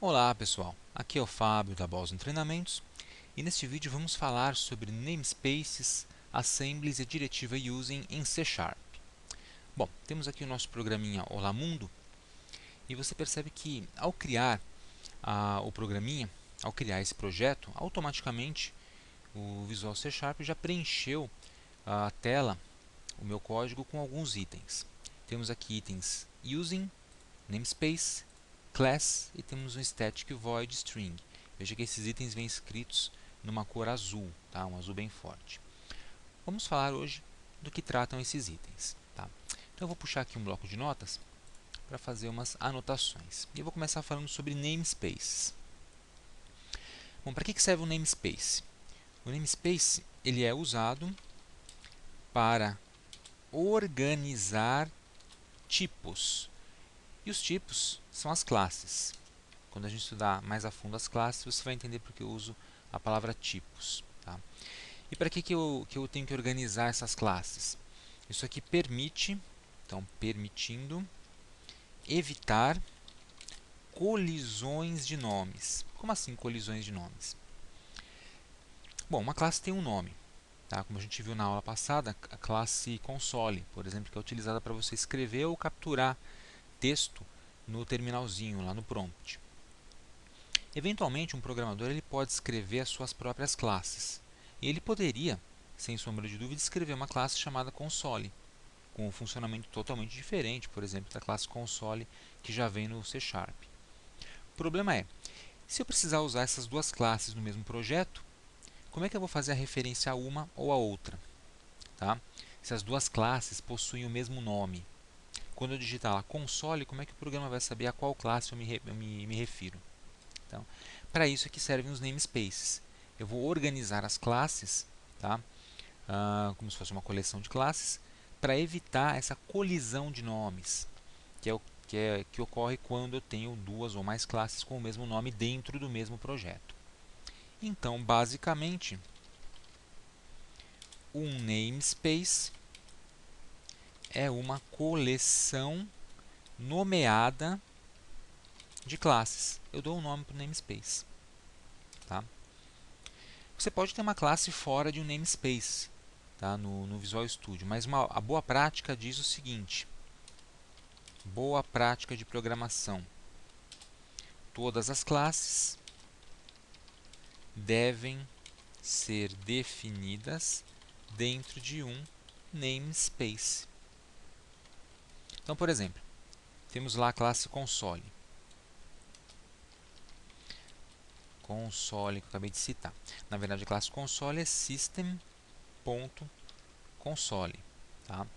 Olá pessoal, aqui é o Fábio da Boston Treinamentos e neste vídeo vamos falar sobre namespaces, assemblies e diretiva using em C#. Bom, temos aqui o nosso programinha Olá Mundo e você percebe que ao criar o programinha, ao criar esse projeto, automaticamente o Visual C# já preencheu a tela, o meu código com alguns itens. Temos aqui itens using, namespace, class e temos um static void string. Veja que esses itens vêm escritos numa cor azul, tá? Um azul bem forte. Vamos falar hoje do que tratam esses itens. Tá? Então eu vou puxar aqui um bloco de notas para fazer umas anotações. E eu vou começar falando sobre namespaces. Bom, para que serve o namespace? O namespace ele é usado para organizar tipos. E os tipos são as classes. Quando a gente estudar mais a fundo as classes, você vai entender porque eu uso a palavra tipos. Tá? E para que eu tenho que organizar essas classes? Isso aqui permite, então permitindo, evitar colisões de nomes. Como assim colisões de nomes? Bom, uma classe tem um nome. Tá? Como a gente viu na aula passada, a classe console, por exemplo, que é utilizada para você escrever ou capturar texto no terminalzinho, lá no prompt. Eventualmente, um programador ele pode escrever as suas próprias classes. E ele poderia, sem sombra de dúvida, escrever uma classe chamada console, com um funcionamento totalmente diferente, por exemplo, da classe console que já vem no C#. O problema é, se eu precisar usar essas duas classes no mesmo projeto, como é que eu vou fazer a referência a uma ou a outra? Tá? Se as duas classes possuem o mesmo nome. Quando eu digitar lá console, como é que o programa vai saber a qual classe eu me refiro? Então, para isso é que servem os namespaces. Eu vou organizar as classes, tá? Como se fosse uma coleção de classes, para evitar essa colisão de nomes, que ocorre quando eu tenho duas ou mais classes com o mesmo nome dentro do mesmo projeto. Então, basicamente, um namespace é uma coleção nomeada de classes. Eu dou um nome para o namespace. Tá? Você pode ter uma classe fora de um namespace, tá? no Visual Studio, mas a boa prática diz o seguinte: boa prática de programação. Todas as classes devem ser definidas dentro de um namespace. Então, por exemplo, temos lá a classe console. Console que eu acabei de citar. Na verdade, a classe console é system.console. Tá?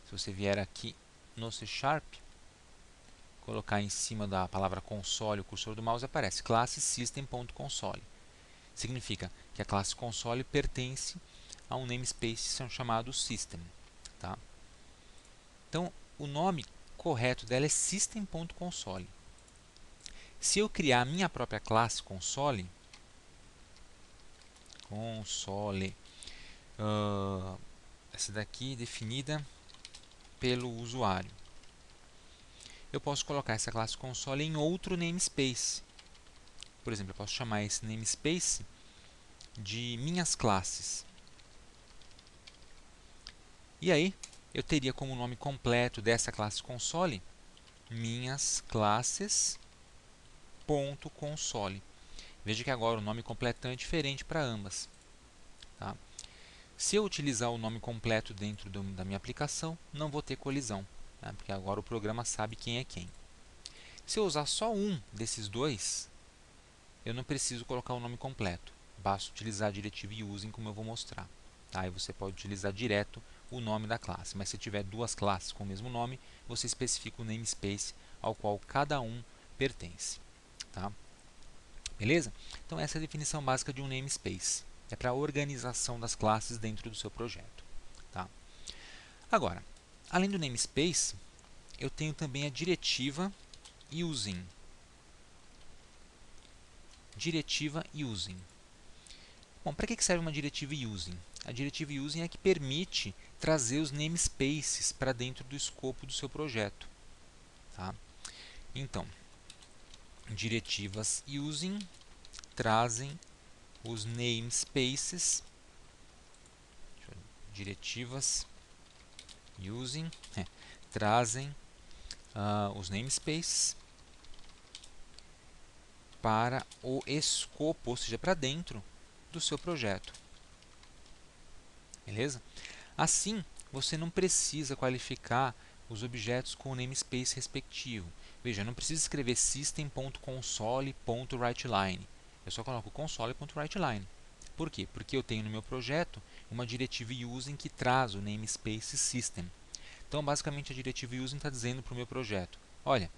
Se você vier aqui no C#, colocar em cima da palavra console o cursor do mouse, aparece classe system.console. Significa que a classe console pertence a um namespace chamado system. Tá? Então, o nome correto dela é system.console. Se eu criar a minha própria classe console, essa daqui definida pelo usuário, eu posso colocar essa classe console em outro namespace. Por exemplo, eu posso chamar esse namespace de minhas classes. E aí, eu teria como nome completo dessa classe console minhas classes.console. Veja que agora o nome completo é diferente para ambas. Tá? Se eu utilizar o nome completo dentro da minha aplicação, não vou ter colisão, né? Porque agora o programa sabe quem é quem. Se eu usar só um desses dois, eu não preciso colocar o nome completo. Basta utilizar a diretiva using, como eu vou mostrar. Tá? Aí você pode utilizar direto o nome da classe. Mas se tiver duas classes com o mesmo nome, você especifica o namespace ao qual cada um pertence. Tá? Beleza? Então essa é a definição básica de um namespace. É para a organização das classes dentro do seu projeto. Tá? Agora, além do namespace, eu tenho também a diretiva using. Diretiva using. Bom, para que serve uma diretiva using? A diretiva using é que permite trazer os namespaces para dentro do escopo do seu projeto. Tá? Então, diretivas using trazem os namespaces, diretivas using trazem os namespaces para o escopo, ou seja, para dentro do seu projeto. Beleza? Assim, você não precisa qualificar os objetos com o namespace respectivo. Veja, eu não preciso escrever system.console.writeLine. Eu só coloco console.writeLine. Por quê? Porque eu tenho no meu projeto uma diretiva using que traz o namespace system. Então, basicamente, a diretiva using está dizendo para o meu projeto: olha,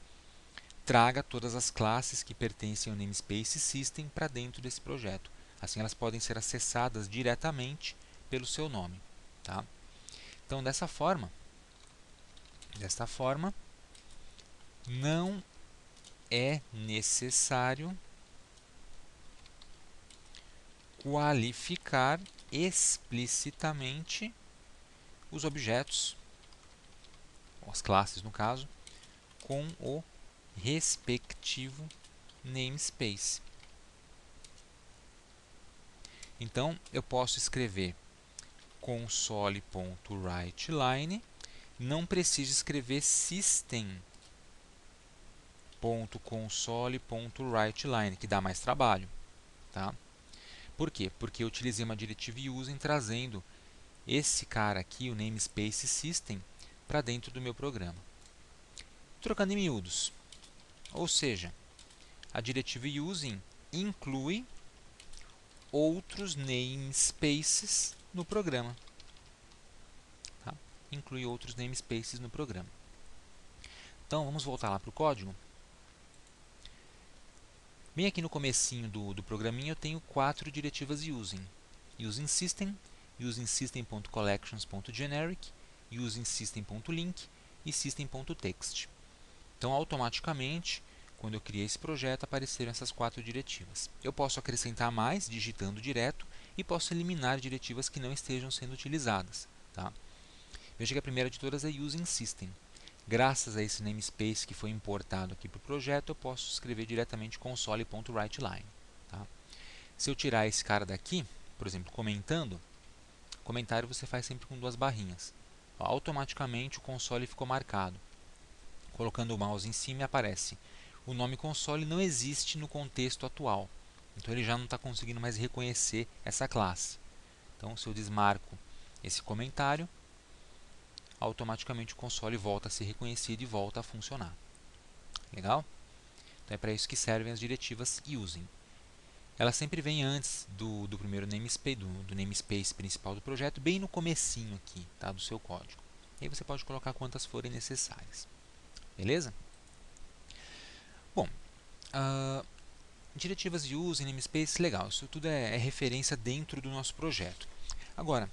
traga todas as classes que pertencem ao namespace system para dentro desse projeto. Assim, elas podem ser acessadas diretamente pelo seu nome. Tá? Então, desta forma, não é necessário qualificar explicitamente os objetos, as classes no caso, com o respectivo namespace. Então, eu posso escrever console.writeLine, não preciso escrever system.console.writeLine, que dá mais trabalho. Tá? Por quê? Porque eu utilizei uma diretiva using trazendo esse cara aqui, o namespace system, para dentro do meu programa. Trocando em miúdos, ou seja, a diretiva using inclui outros namespaces no programa. Tá? Inclui outros namespaces no programa. Então, vamos voltar lá para o código. Bem aqui no comecinho do programinha eu tenho 4 diretivas using. Using system, using system.collections.generic, using system.link e system.text. Então, automaticamente, quando eu criei esse projeto, apareceram essas 4 diretivas. Eu posso acrescentar mais, digitando direto, e posso eliminar diretivas que não estejam sendo utilizadas. Tá? Veja que a primeira de todas é using system. Graças a esse namespace que foi importado aqui para o projeto, eu posso escrever diretamente console.writeLine. Tá? Se eu tirar esse cara daqui, por exemplo, comentário você faz sempre com 2 barrinhas. Automaticamente o console ficou marcado. Colocando o mouse em cima aparece: o nome console não existe no contexto atual. Então ele já não está conseguindo mais reconhecer essa classe. Então, se eu desmarco esse comentário, automaticamente o console volta a ser reconhecido e volta a funcionar. Legal? Então é para isso que servem as diretivas using. Ela sempre vem antes do primeiro namespace, do namespace principal do projeto, bem no comecinho aqui, tá, do seu código. E aí você pode colocar quantas forem necessárias. Beleza? Bom, diretivas de uso e namespace, legal. Isso tudo é referência dentro do nosso projeto. Agora,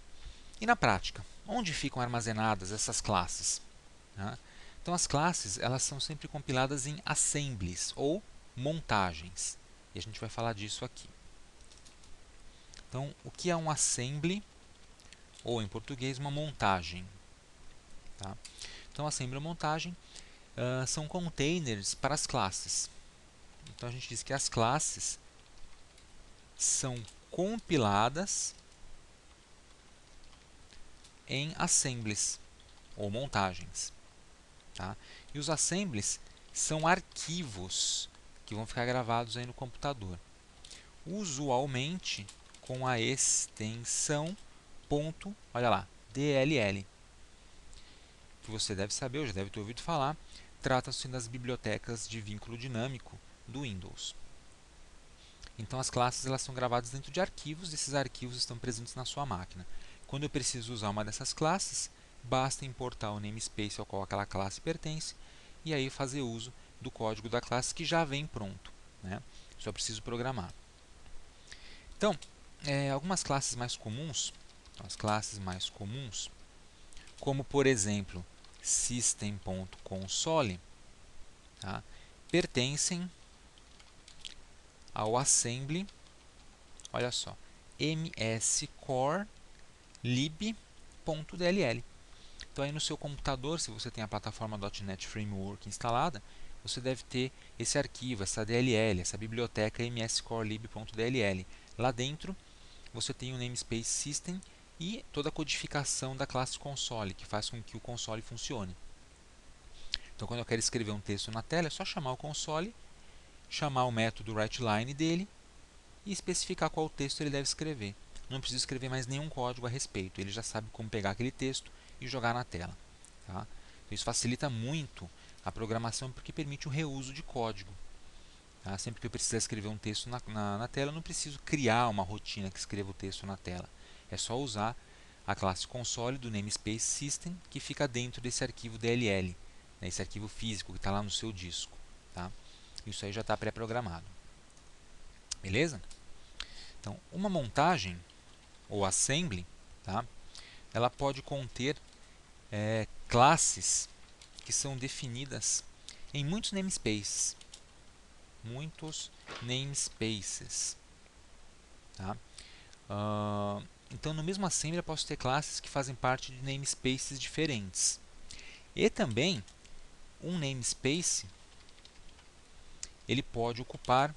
e na prática? Onde ficam armazenadas essas classes? Então, as classes elas são sempre compiladas em assemblies ou montagens. E a gente vai falar disso aqui. Então, o que é um assembly? Ou, em português, uma montagem. Tá? Então, assembly ou montagem são containers para as classes. Então, a gente diz que as classes são compiladas em assemblies ou montagens. Tá? E os assemblies são arquivos que vão ficar gravados aí no computador. Usualmente com a extensão olha lá, DLL. Que você deve saber, ou já deve ter ouvido falar, trata-se das bibliotecas de vínculo dinâmico do Windows. Então as classes elas são gravadas dentro de arquivos, e esses arquivos estão presentes na sua máquina. Quando eu preciso usar uma dessas classes, basta importar o namespace ao qual aquela classe pertence e aí fazer uso do código da classe que já vem pronto. Né? Só preciso programar. Então, algumas classes mais comuns, como por exemplo system.console, tá? Pertencem ao assembly, olha só, mscore.lib.dll. Então aí no seu computador, se você tem a plataforma .NET Framework instalada, você deve ter esse arquivo, essa DLL, essa biblioteca mscorelib.dll. Lá dentro você tem o namespace system e toda a codificação da classe console, que faz com que o console funcione. Então, quando eu quero escrever um texto na tela, é só chamar o console, chamar o método writeLine dele e especificar qual texto ele deve escrever. Não preciso escrever mais nenhum código a respeito, ele já sabe como pegar aquele texto e jogar na tela. Tá? Então, isso facilita muito a programação porque permite o reuso de código. Tá? Sempre que eu precisar escrever um texto na tela, eu não preciso criar uma rotina que escreva o texto na tela. É só usar a classe console do namespace system que fica dentro desse arquivo DLL, né, esse arquivo físico que está lá no seu disco. Tá? Isso aí já está pré-programado. Beleza? Então, uma montagem ou assembly, tá? Ela pode conter classes que são definidas em muitos namespaces. Tá? Então, no mesmo assembly, eu posso ter classes que fazem parte de namespaces diferentes. E também, um namespace ele pode ocupar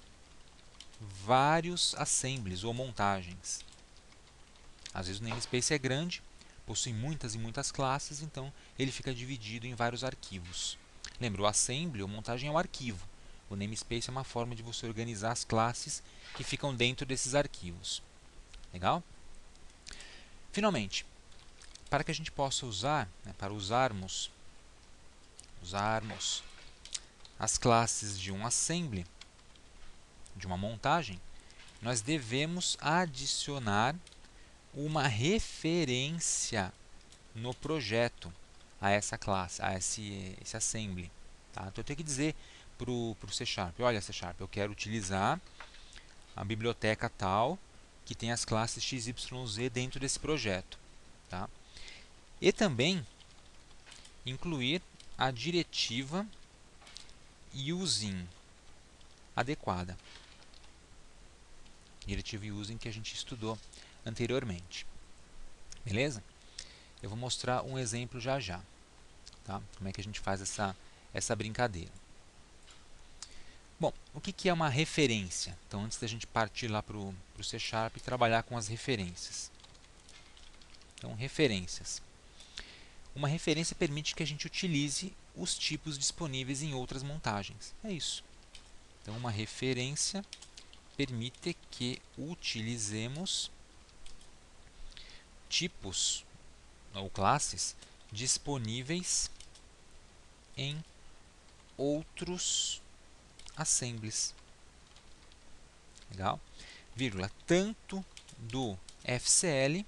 vários assemblies ou montagens. Às vezes o namespace é grande, possui muitas e muitas classes, então ele fica dividido em vários arquivos. Lembra, o assembly ou montagem é um arquivo. O namespace é uma forma de você organizar as classes que ficam dentro desses arquivos. Legal? Finalmente, para que a gente possa usar, né, para usarmos as classes de um assembly, de uma montagem, nós devemos adicionar uma referência no projeto a essa classe, a esse assembly. Tá? Então eu tenho que dizer para o C#, olha C#, eu quero utilizar a biblioteca tal que tem as classes XYZ dentro desse projeto. Tá? E também incluir a diretiva using adequada. Diretiva using que a gente estudou anteriormente. Beleza? Eu vou mostrar um exemplo já já. Tá? Como é que a gente faz essa brincadeira. Bom, o que é uma referência? Então, antes da gente partir lá para o C# e trabalhar com as referências. Então, referências. Uma referência permite que a gente utilize os tipos disponíveis em outras montagens. É isso. Então, uma referência permite que utilizemos tipos ou classes disponíveis em outros assemblies. Legal? Vírgula, tanto do FCL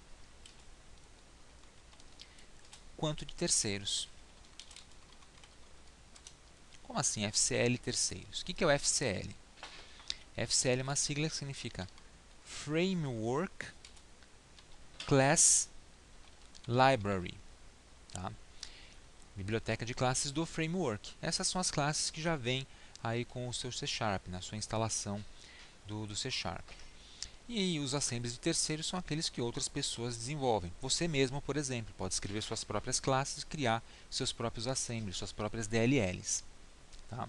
quanto de terceiros. Como assim FCL terceiros? O que é o FCL? FCL é uma sigla que significa Framework Class Library. Tá? Biblioteca de classes do framework. Essas são as classes que já vêm aí com o seu C#, na sua instalação do C#. E os assemblies de terceiros são aqueles que outras pessoas desenvolvem. Você mesmo, por exemplo, pode escrever suas próprias classes e criar seus próprios assemblies, suas próprias DLLs. Tá?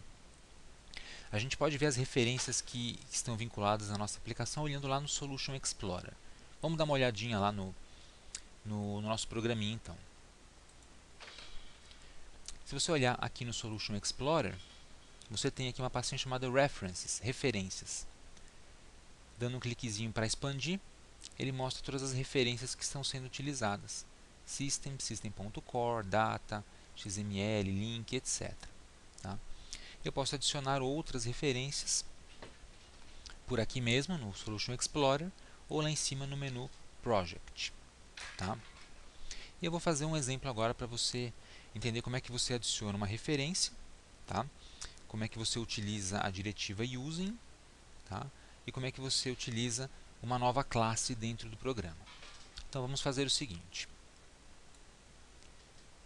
A gente pode ver as referências que estão vinculadas à nossa aplicação olhando lá no Solution Explorer. Vamos dar uma olhadinha lá no nosso programinha, então. Se você olhar aqui no Solution Explorer, você tem aqui uma pastinha chamada References, referências. Dando um cliquezinho para expandir, ele mostra todas as referências que estão sendo utilizadas. System, system.core, data, XML, link, etc. Tá? Eu posso adicionar outras referências por aqui mesmo no Solution Explorer ou lá em cima no menu Project. Tá? E eu vou fazer um exemplo agora para você entender como é que você adiciona uma referência, tá? Como é que você utiliza a diretiva using, tá? E como é que você utiliza uma nova classe dentro do programa. Então vamos fazer o seguinte.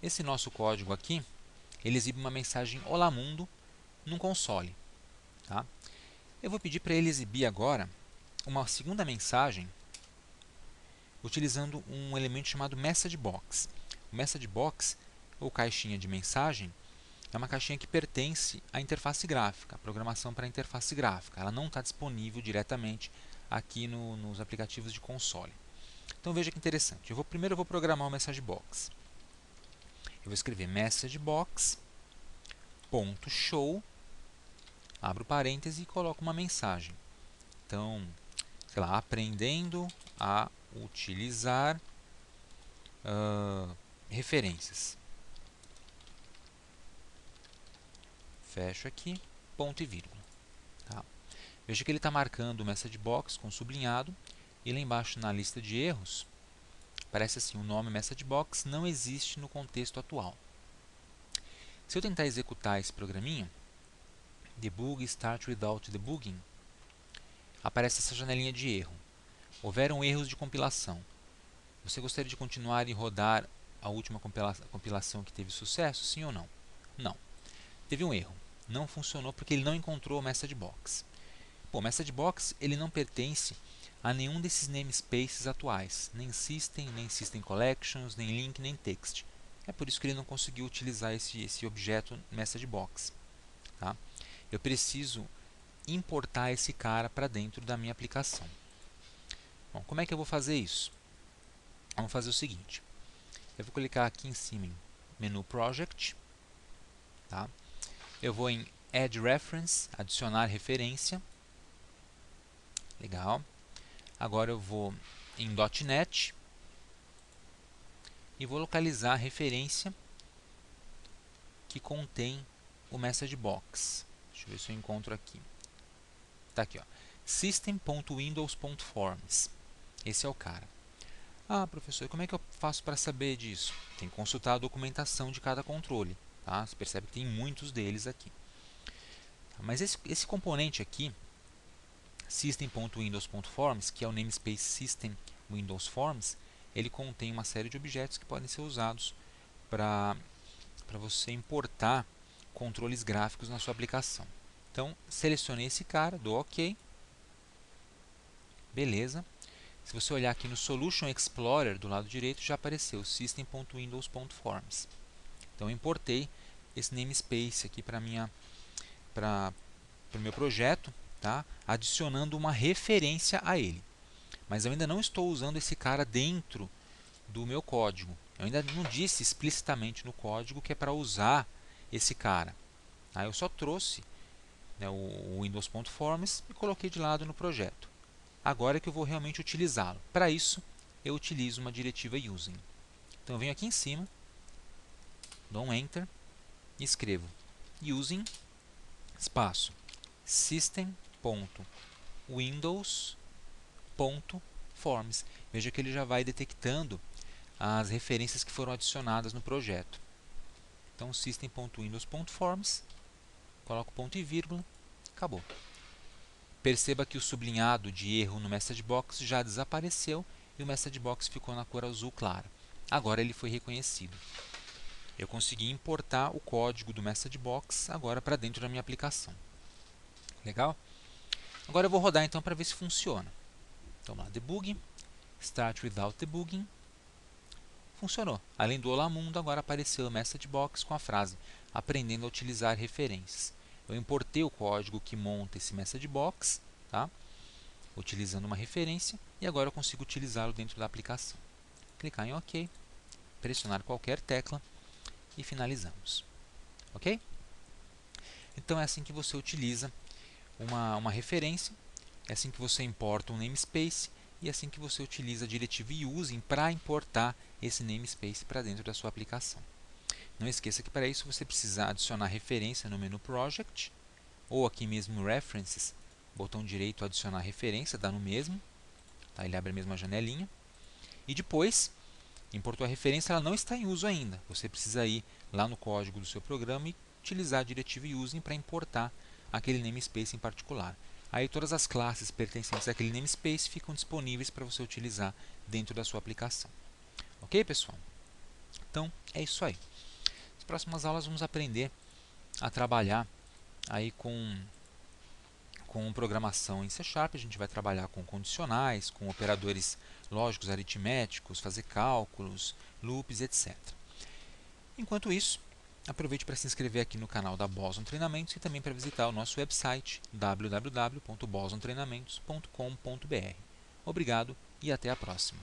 Esse nosso código aqui, ele exibe uma mensagem Olá Mundo num console. Tá? Eu vou pedir para ele exibir agora uma segunda mensagem utilizando um elemento chamado MessageBox. O MessageBox, ou caixinha de mensagem, é uma caixinha que pertence à interface gráfica, a programação para a interface gráfica. Ela não está disponível diretamente aqui nos aplicativos de console. Então veja que interessante. Primeiro eu vou programar o message box. Eu vou escrever messagebox.show, abro parêntese e coloco uma mensagem. Então, sei lá, aprendendo a utilizar referências. Fecho aqui, ponto e vírgula. Tá? Veja que ele está marcando o message box com sublinhado e lá embaixo na lista de erros parece assim, o nome message box não existe no contexto atual. Se eu tentar executar esse programinha, debug start without debugging, aparece essa janelinha de erro. Houveram erros de compilação. Você gostaria de continuar e rodar a última compilação que teve sucesso? Sim ou não? Não. Teve um erro. Não funcionou porque ele não encontrou o message box. Bom, o message box ele não pertence a nenhum desses namespaces atuais. Nem system, nem system collections, nem link, nem text. É por isso que ele não conseguiu utilizar esse objeto message box. Tá? Eu preciso importar esse cara para dentro da minha aplicação. Bom, como é que eu vou fazer isso? Vamos fazer o seguinte. Eu vou clicar aqui em cima em menu Project. Tá? Eu vou em Add Reference, adicionar referência. Legal. Agora eu vou em .NET e vou localizar a referência que contém o message box. Deixa eu ver se eu encontro aqui. Está aqui, ó. System.windows.forms. Esse é o cara. Ah, professor, como é que eu faço para saber disso? Tem que consultar a documentação de cada controle. Tá? Você percebe que tem muitos deles aqui. Mas esse componente aqui, System.windows.forms, que é o namespace System Windows Forms, ele contém uma série de objetos que podem ser usados para você importar controles gráficos na sua aplicação. Então, selecionei esse cara, dou OK. Beleza. Se você olhar aqui no Solution Explorer, do lado direito, já apareceu System.windows.forms. Então, eu importei esse namespace aqui para o meu projeto, tá? Adicionando uma referência a ele. Mas eu ainda não estou usando esse cara dentro do meu código. Eu ainda não disse explicitamente no código que é para usar esse cara. Tá? Eu só trouxe, né, o Windows.forms e coloquei de lado no projeto. Agora é que eu vou realmente utilizá-lo. Para isso, eu utilizo uma diretiva using. Então eu venho aqui em cima, dou um Enter e escrevo using espaço system.windows.forms. Veja que ele já vai detectando as referências que foram adicionadas no projeto. Então, system.windows.forms, coloco ponto e vírgula, acabou. Perceba que o sublinhado de erro no message box já desapareceu e o message box ficou na cor azul clara. Agora ele foi reconhecido. Eu consegui importar o código do message box agora para dentro da minha aplicação. Legal? Agora eu vou rodar então para ver se funciona. Então lá, debug, start without debugging. Funcionou. Além do Olá Mundo, agora apareceu o message box com a frase aprendendo a utilizar referências. Eu importei o código que monta esse message box, tá? Utilizando uma referência, e agora eu consigo utilizá-lo dentro da aplicação. Clicar em OK, pressionar qualquer tecla e finalizamos. Ok? Então é assim que você utiliza uma referência, é assim que você importa um namespace e é assim que você utiliza a diretiva using para importar esse namespace para dentro da sua aplicação. Não esqueça que para isso você precisa adicionar referência no menu Project ou aqui mesmo References, botão direito adicionar referência, dá no mesmo, tá? Ele abre a mesma janelinha. E depois, importou a referência, ela não está em uso ainda. Você precisa ir lá no código do seu programa e utilizar a diretiva using para importar aquele namespace em particular. Aí todas as classes pertencentes àquele namespace ficam disponíveis para você utilizar dentro da sua aplicação. Ok, pessoal? Então, é isso aí. Nas próximas aulas vamos aprender a trabalhar aí com programação em C#. A gente vai trabalhar com condicionais, com operadores lógicos aritméticos, fazer cálculos, loops, etc. Enquanto isso, Aproveite para se inscrever aqui no canal da Boson Treinamentos e também para visitar o nosso website www.bosontreinamentos.com.br. Obrigado e até a próxima!